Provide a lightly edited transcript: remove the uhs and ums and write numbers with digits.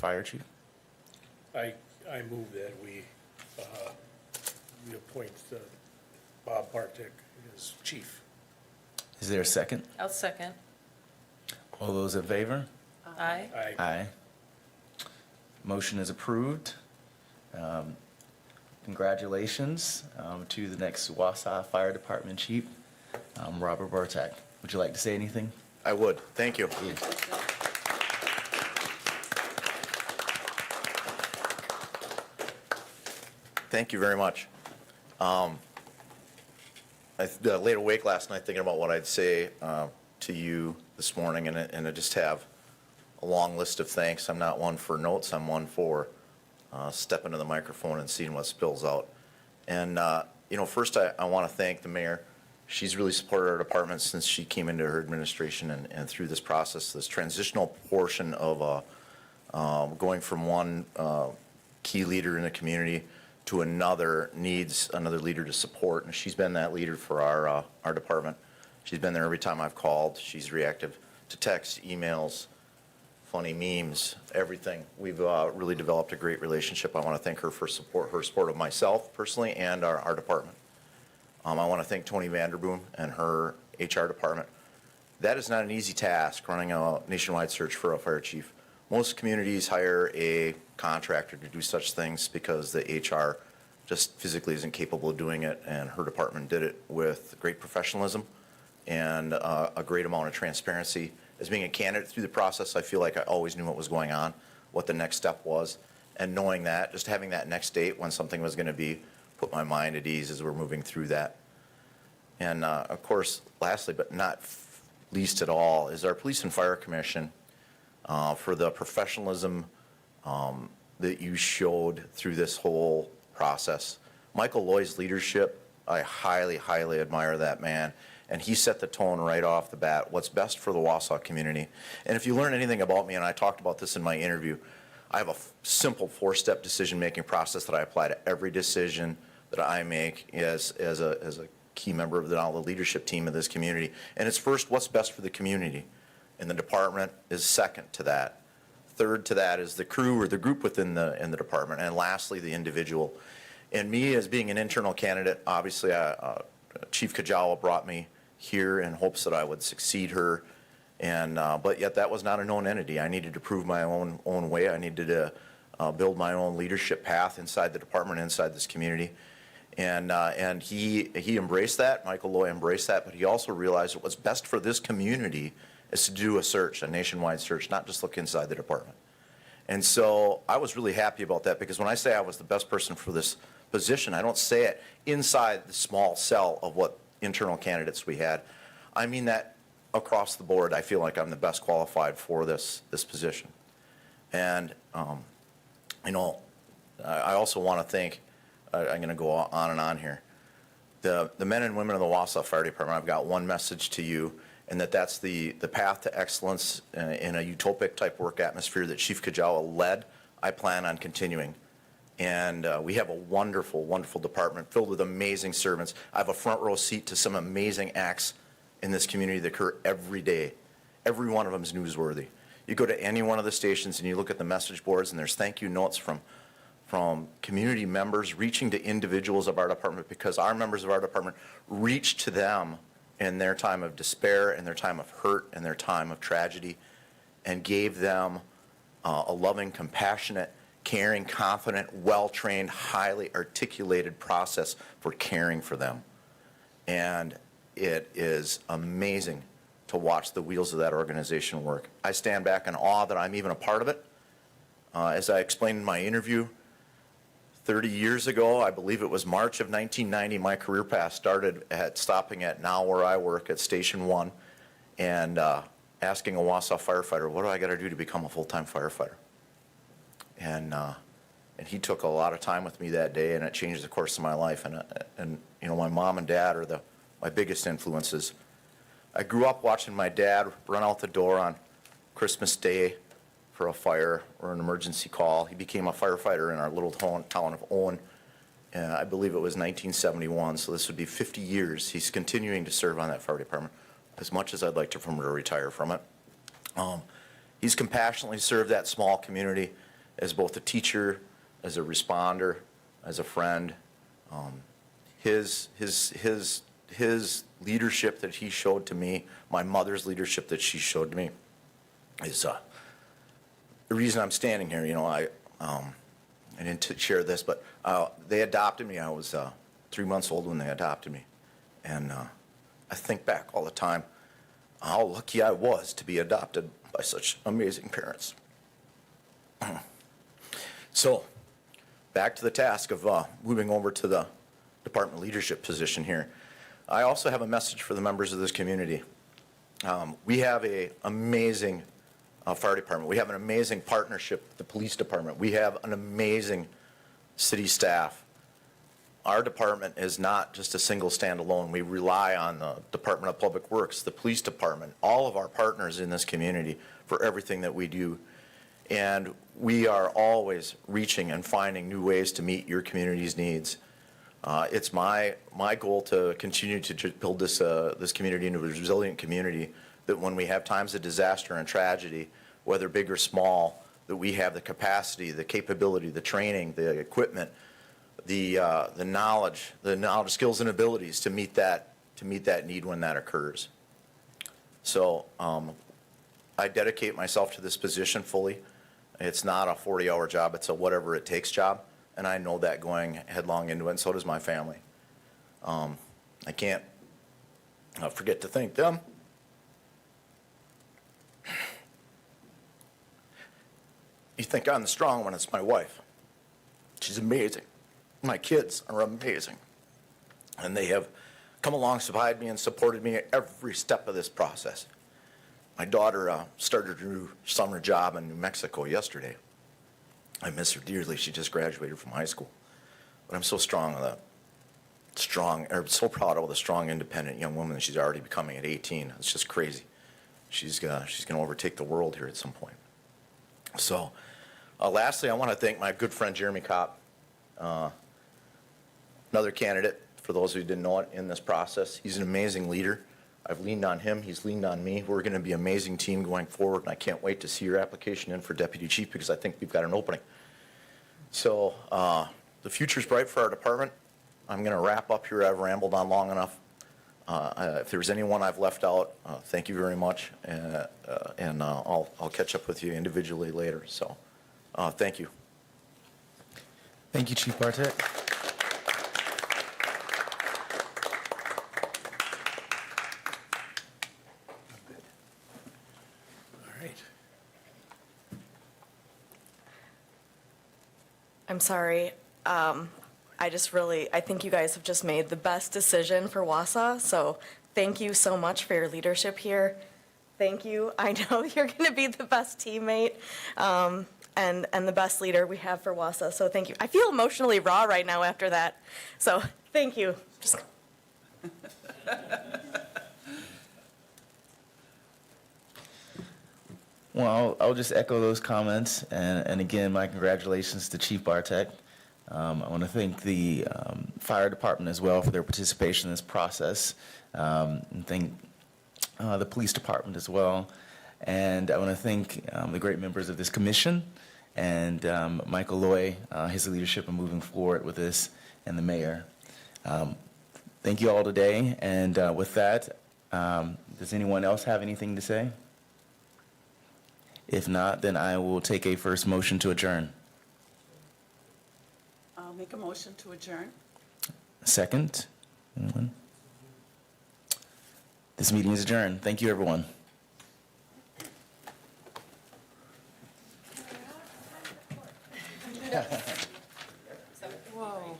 Fire Chief. I move that we appoint Bob Bartek as chief. Is there a second? I'll second. All those in favor? Aye. Aye. Motion is approved. Congratulations to the next Wausau Fire Department Chief, Robert Bartek. Would you like to say anything? I would. Thank you. Thank you very much. I laid awake last night thinking about what I'd say to you this morning, and I just have a long list of thanks. I'm not one for notes. I'm one for stepping to the microphone and seeing what spills out. And, first I want to thank the mayor. She's really supported our department since she came into her administration and through this process, this transitional portion of going from one key leader in the community to another needs another leader to support. And she's been that leader for our department. She's been there every time I've called. She's reactive to texts, emails, funny memes, everything. We've really developed a great relationship. I want to thank her for her support of myself personally and our department. I want to thank Tony Vanderboom and her HR department. That is not an easy task, running a nationwide search for a fire chief. Most communities hire a contractor to do such things because the HR just physically isn't capable of doing it, and her department did it with great professionalism and a great amount of transparency. As being a candidate through the process, I feel like I always knew what was going on, what the next step was, and knowing that, just having that next date when something was going to be, put my mind at ease as we're moving through that. And of course, lastly, but not least at all, is our Police and Fire Commission for the professionalism that you showed through this whole process. Michael Loy's leadership, I highly, highly admire that man. And he set the tone right off the bat, what's best for the Wausau community. And if you learn anything about me, and I talked about this in my interview, I have a simple 4-step decision-making process that I apply to every decision that I make as a key member of the leadership team of this community. And it's first, what's best for the community? And the department is second to that. Third to that is the crew or the group within the department. And lastly, the individual. And me as being an internal candidate, obviously Chief Kajawa brought me here in hopes that I would succeed her. And but yet that was not a known entity. I needed to prove my own way. I needed to build my own leadership path inside the department, inside this community. And he embraced that. Michael Loy embraced that. But he also realized that what's best for this community is to do a search, a nationwide search, not just look inside the department. And so I was really happy about that, because when I say I was the best person for this position, I don't say it inside the small cell of what internal candidates we had. I mean that across the board. I feel like I'm the best qualified for this position. And I also want to thank, I'm going to go on and on here, the men and women of the Wausau Fire Department. I've got one message to you, and that's the path to excellence in a utopic type work atmosphere that Chief Kajawa led. I plan on continuing. And we have a wonderful, wonderful department filled with amazing servants. I have a front row seat to some amazing acts in this community that occur every day. Every one of them is newsworthy. You go to any one of the stations and you look at the message boards, and there's thank you notes from community members reaching to individuals of our department, because our members of our department reach to them in their time of despair, in their time of hurt, in their time of tragedy, and gave them a loving, compassionate, caring, confident, well-trained, highly articulated process for caring for them. And it is amazing to watch the wheels of that organization work. I stand back in awe that I'm even a part of it. As I explained in my interview, 30 years ago, I believe it was March of 1990, my career path started stopping at now where I work at Station 1 and asking a Wausau firefighter, what do I got to do to become a full-time firefighter? And he took a lot of time with me that day, and it changed the course of my life. And my mom and dad are my biggest influences. I grew up watching my dad run out the door on Christmas Day for a fire or an emergency call. He became a firefighter in our little town of Owen. I believe it was 1971, so this would be 50 years. He's continuing to serve on that fire department, as much as I'd like for him to retire from it. He's compassionately served that small community as both a teacher, as a responder, as a friend. His leadership that he showed to me, my mother's leadership that she showed to me, is the reason I'm standing here. You know, I didn't share this, but they adopted me. I was 3 months old when they adopted me, and I think back all the time how lucky I was to be adopted by such amazing parents. So, back to the task of moving over to the department leadership position here. I also have a message for the members of this community. We have an amazing fire department. We have an amazing partnership with the police department. We have an amazing city staff. Our department is not just a single standalone. We rely on the Department of Public Works, the police department, all of our partners in this community for everything that we do. And we are always reaching and finding new ways to meet your community's needs. It's my goal to continue to build this community into a resilient community, that when we have times of disaster and tragedy, whether big or small, that we have the capacity, the capability, the training, the equipment, the knowledge, skills, and abilities to meet that need when that occurs. So I dedicate myself to this position fully. It's not a 40-hour job. It's a whatever it takes job. And I know that going headlong into it, and so does my family. I can't forget to thank them. You think I'm the strong one, it's my wife. She's amazing. My kids are amazing. And they have come alongside me and supported me at every step of this process. My daughter started her new summer job in New Mexico yesterday. I miss her dearly. She just graduated from high school. But I'm so so proud of the strong, independent young woman that she's already becoming at 18. It's just crazy. She's going to overtake the world here at some point. So, lastly, I want to thank my good friend Jeremy Kopp, another candidate, for those who didn't know it, in this process. He's an amazing leader. I've leaned on him. He's leaned on me. We're going to be an amazing team going forward, and I can't wait to see your application in for Deputy Chief, because I think we've got an opening. So the future's bright for our department. I'm going to wrap up here. I've rambled on long enough. If there's anyone I've left out, thank you very much, and I'll catch up with you individually later. So thank you. Thank you, Chief Bartek. All right. I'm sorry. I think you guys have just made the best decision for Wausau, so thank you so much for your leadership here. Thank you. I know you're going to be the best teammate and the best leader we have for Wausau, so thank you. I feel emotionally raw right now after that, so thank you. Well, I'll just echo those comments, and again, my congratulations to Chief Bartek. I want to thank the fire department as well for their participation in this process, and thank the police department as well. And I want to thank the great members of this commission, and Michael Loy, his leadership in moving forward with this, and the mayor. Thank you all today, and with that, does anyone else have anything to say? If not, then I will take a first motion to adjourn. I'll make a motion to adjourn. Second? Anyone? This meeting is adjourned. Thank you, everyone. Whoa.